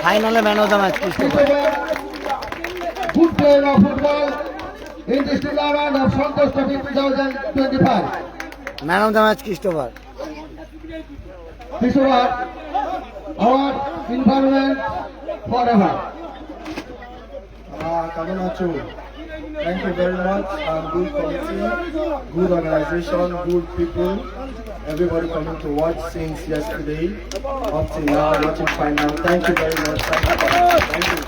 ফাইনালে man of the match Good player of football in this tournament of Santosh Trophy 2025. Man of the match Christopher. Christopher, our environment forever. Kemen acho? Thank you very much. Good committee, good organization, good people. Everybody coming to watch since yesterday up to now, watching final. Thank you very much. Thank you.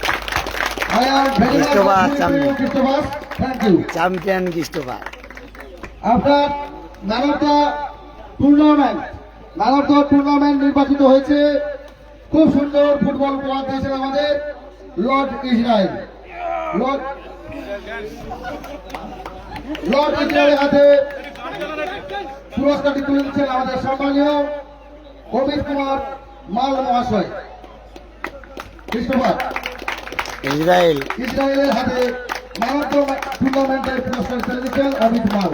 I am very much Christopher, grateful to you, Christopher. Thank you. Champion Christopher. After man of the tournament নির্বাচিত হয়েছে খুব সুন্দর football উপহার দিয়েছেন আমাদের Lord Israel. Lord ইসরায়েলের হাতে পুরস্কারটি তুলে দিচ্ছেন আমাদের সম্মানীয় অমিত কুমার মাল মহাশয়। ক্রিস্টোফার, ইসরায়েলের হাতে ম্যান অফ দ্য টুর্নামেন্টের পুরস্কার তুলে দিচ্ছেন অমিত মাল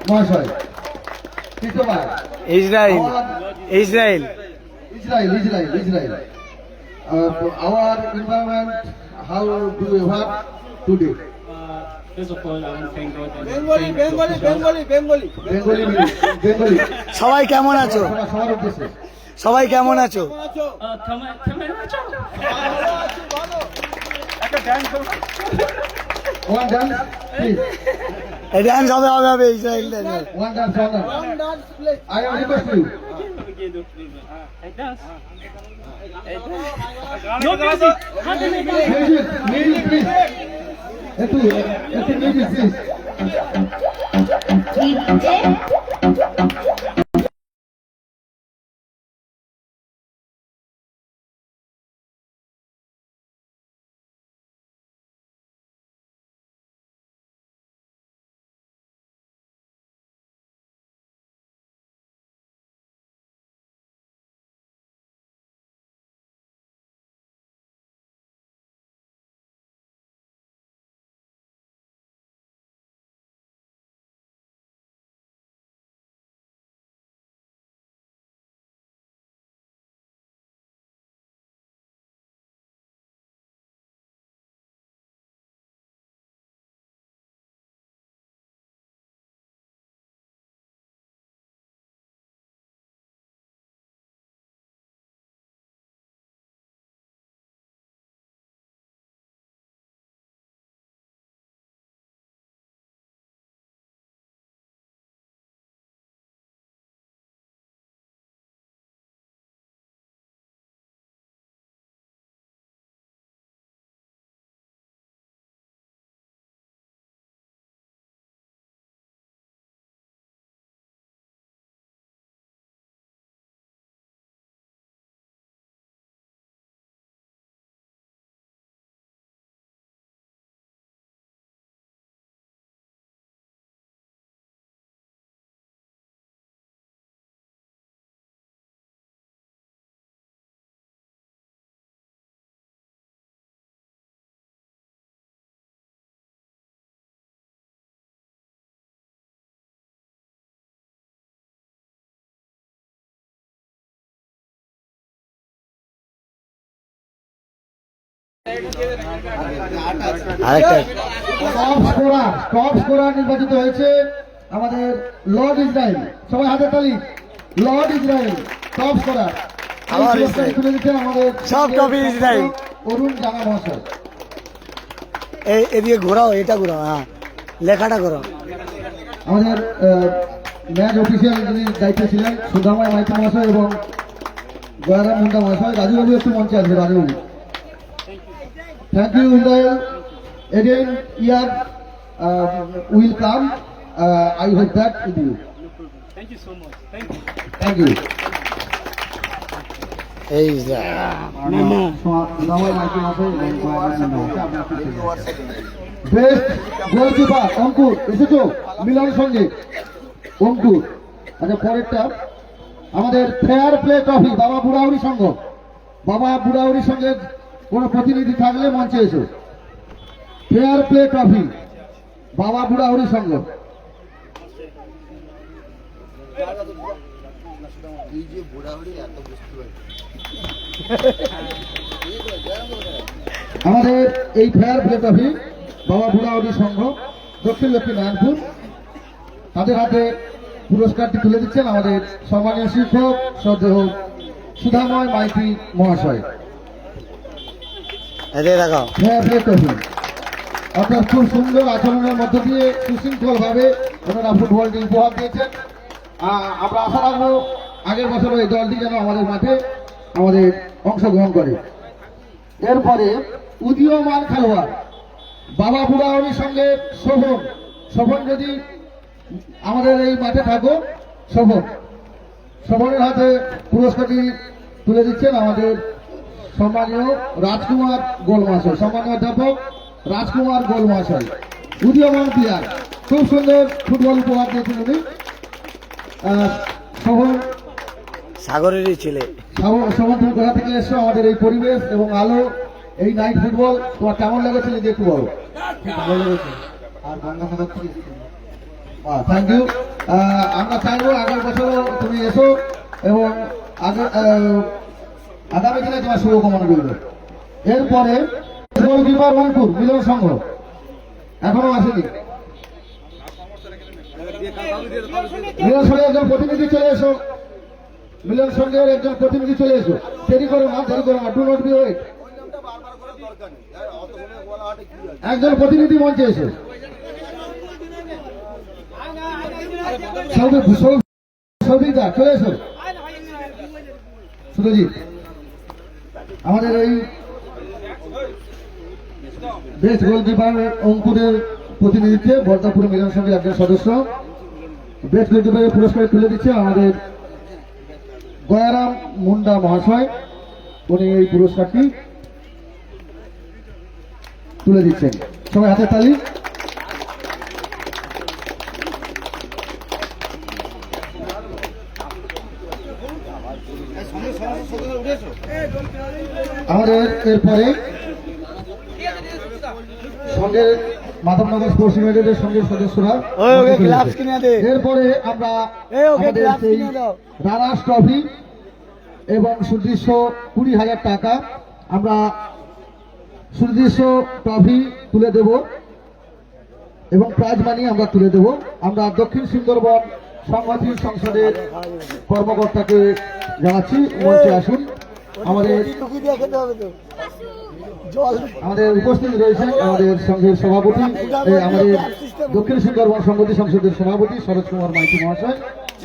মহাশয়। Christopher, Israel. Our environment, how do you have today? First of all, I want to thank God. Bengali. সবাই কেমন আছো? সবার উদ্দেশ্যে সবাই কেমন আছো? one dance, please. ড্যান্স হবে Israel dance. One dance, please. I am request you. Music, please. Etu music, please. Top scorer নির্বাচিত হয়েছে আমাদের লর্ড ইসরায়েল। সবাই হাতে তালি। লর্ড ইসরায়েল টপ স্কোরার তুলে দিচ্ছেন আমাদের সব টপ ইসরায়েল অরুণ জানা মহাশয়। এদিকে ঘোরাও, এটা ঘোরাও, হ্যাঁ লেখাটা ঘোরাও। আমাদের ম্যাচ অফিসিয়াল যিনি দায়িত্বে ছিলেন সুধাময় মাইতি মহাশয় এবং গয়ারাম মুন্ডা মহাশয়। রাজুবাবু একটু মঞ্চে আসবে। রাজুবাবু, thank you Israel. Again here will come. I hope that with you. Thank you so much. Thank you. Thank you. Best goalkeeper Ankur এসেছো মিলনের সঙ্গে। অঙ্কুর, আচ্ছা পরেরটা আমাদের ফেয়ার প্লে ট্রফি বাবা বুড়াউড়ি সংঘ। বাবা বুড়াউড়ি সঙ্গে কোন প্রতিনিধি থাকলে মঞ্চে এসো। ফেয়ার প্লে ট্রফি বাবা বুড়াউড়ি সংঘ। আমাদের এই ফেয়ার প্লে ট্রফি বাবা বুড়াউড়ি সংঘ দক্ষিণ লক্ষ্মী নারায়ণপুর তাদের হাতে পুরস্কারটি তুলে দিচ্ছেন আমাদের সম্মানীয় শিক্ষক শ্রদ্ধেয় সুধাময় মাইতি মহাশয়। এদের দেখাও ফেয়ার প্লে ট্রফি অর্থাৎ খুব সুন্দর আচরণের মধ্য দিয়ে সুশৃঙ্খল ভাবে ওনারা ফুটবলটি উপহার দিয়েছেন। আমরা আশা রাখবো আগের বছর এই দলটি যেন আমাদের মাঠে আমাদের অংশগ্রহণ করে। এরপরে উদীয়মান খেলোয়াড় বাবা বুড়াহরির সঙ্গে শোভন। শোভন যদি আমাদের এই মাঠে থাকো, শোভনের হাতে পুরস্কারটি তুলে দিচ্ছেন আমাদের সম্মানীয় রাজকুমার গোল মহাশয়, সম্মানীয় অধ্যাপক রাজকুমার গোল মহাশয়। উদীয়মান প্লেয়ার, খুব সুন্দর ফুটবল উপহার দিয়েছেন উনি। শোভন, সাগরেরই ছেলে। শোভন তুমি কোথা থেকে এসছো? আমাদের এই পরিবেশ এবং আলো, এই নাইট ফুটবল তোমার কেমন লেগেছে যদি একটু বলো। ভালো লেগেছে। আর গঙ্গাসাগর থেকে থ্যাংক ইউ। আমরা চাইবো আগের বছরও তুমি এসো এবং আগামী দিনে তোমার শুভকামনা রইল। এরপরে গোলকিপার রংপুর মিলন সংঘ এখনো আসেনি। মিলন সংঘের একজন প্রতিনিধি চলে এসো, মিলন সংঘের একজন প্রতিনিধি চলে এসো। দেরি করো না, ডু নট বি ওয়েট। একজন প্রতিনিধি মঞ্চে এসো। সৌভিকদা চলে এসো। সুরজিৎ, আমাদের এই বেস্ট গোলকিপার অঙ্কুরের প্রতিনিধিত্বে বর্দাপুর মিলন সংঘের একজন সদস্য বেস্ট গোলকিপারের পুরস্কার তুলে দিচ্ছে আমাদের গয়ারাম মুন্ডা মহাশয়। উনি এই পুরস্কারটি তুলে দিচ্ছেন। সবাই হাতে তালি। আমাদের এরপরে সঙ্গের মাধবনগর স্পোর্টস ইউনাইটেডের সঙ্গে সদস্যরা। এরপরে আমরা আমাদের সেই রানার্স ট্রফি এবং সুদৃশ্য 20,000 টাকা আমরা সুদৃশ্য ট্রফি তুলে দেব এবং প্রাইজ মানি আমরা তুলে দেব। আমরা দক্ষিণ সুন্দরবন সংহতি সংসদের কর্মকর্তাকে জানাচ্ছি মঞ্চে আসুন। আমাদের উপস্থিত রয়েছেন আমাদের সংঘের সভাপতি, আমাদের দক্ষিণ সুন্দরবন সংহতি সংসদের সভাপতি শরৎ কুমার মাইতি মহাশয়।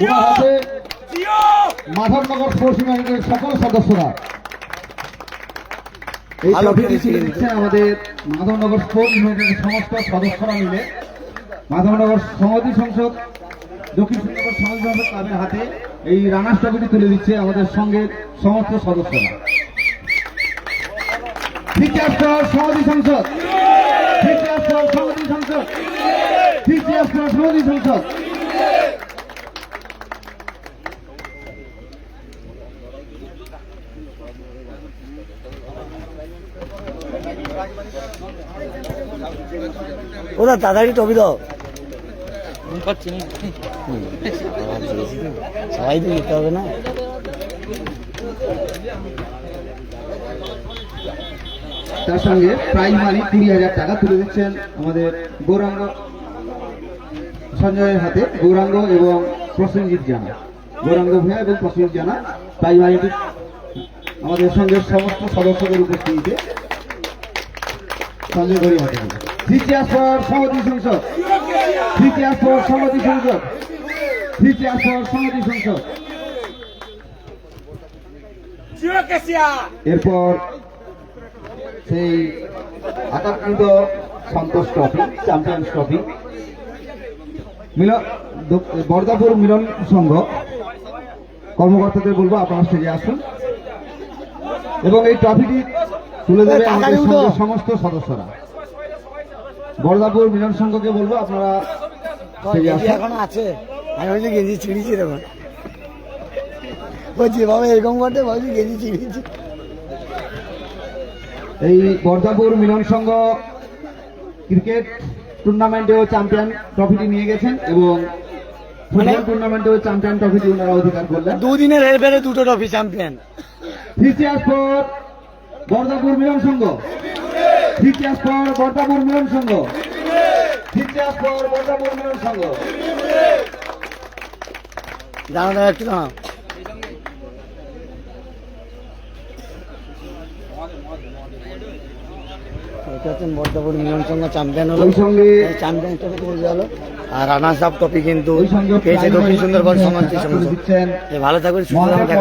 ওনার হাতে মাধবনগর স্পোর্টস ইউনিয়নের সকল সদস্যরা এই ট্রফিটি তুলে দিচ্ছেন আমাদের মাধবনগর স্পোর্টস ইউনিয়নের সমস্ত সদস্যরা মিলে। মাধবনগর সংহতি সংসদ দক্ষিণ সুন্দরবন সমাজ ক্লাবের হাতে এই রানার্স ট্রফিটি তুলে দিচ্ছে আমাদের সঙ্গের সমস্ত সদস্যরা। সমাধি সংসদ, সমাধি সংসদ, সমাধি সংসদ। ওরা তাড়াতাড়ি টবি দাও, সবাই তো যেতে হবে না। তার সঙ্গে প্রাইজ মানি 20,000 টাকা তুলে দিচ্ছেন আমাদের গৌরাঙ্গ সঞ্জয়ের হাতে। গৌরাঙ্গ এবং প্রসেনজিৎ জানা, গৌরাঙ্গ ভূয়া এবং প্রসেনজিৎ জানা প্রাইজ মানিটি আমাদের সঙ্গে সমস্ত সদস্যদের উপস্থিতিতে সঞ্জয় গড়ি হাতে। সমাধি সংসদ, সমাধি সংসদ, সমাধি সংসদ। এরপর সেই আকাঙ্ক্ষিত সন্তোষ ট্রফি, চ্যাম্পিয়ন্স ট্রফি বর্দাপুর মিলন সংঘ কর্মকর্তাদের বলবো আপনারা স্টেজে আসুন এবং এই ট্রফিটি তুলে দেবে আমাদের সঙ্গের সমস্ত সদস্যরা। বর্দাপুর মিলন সংঘকে বলবো আপনারা স্টেজে আসুন। এখন আছে, আমি বলছি গেঞ্জি ছিঁড়িছি দেখুন, বলছি বাবা এরকম করতে, বলছি গেঞ্জি ছিঁড়িছি। এই বর্দাপুর মিলন সংঘ ক্রিকেট টুর্নামেন্টেও চ্যাম্পিয়ন ট্রফিটি নিয়ে গেছেন এবং ফুটবল টুর্নামেন্টেও চ্যাম্পিয়ন ট্রফিটি ওনারা অধিকার করলেন। দুদিনের হেরফেরে দুটো ট্রফি চ্যাম্পিয়ন। ফিচার্স ফর বর্দাপুর মিলন সংঘ, ফিচার্স ফর বর্দাপুর মিলন সংঘ, ফিচার্স ফর বর্দাপুর মিলন সংঘ। দাঁড়া একটু দাঁড়াও। এটা হচ্ছে বর্ধমান মিলন সংঘ চ্যাম্পিয়ন হলো, ওই সঙ্গে চ্যাম্পিয়ন ট্রফি তুলে হলো, আর রানার্স আপ ট্রফি কিন্তু ওই সঙ্গে পেয়েছে দক্ষিণ সুন্দরবন সমাজ দিচ্ছেন ভালো থাকবেন, সুন্দর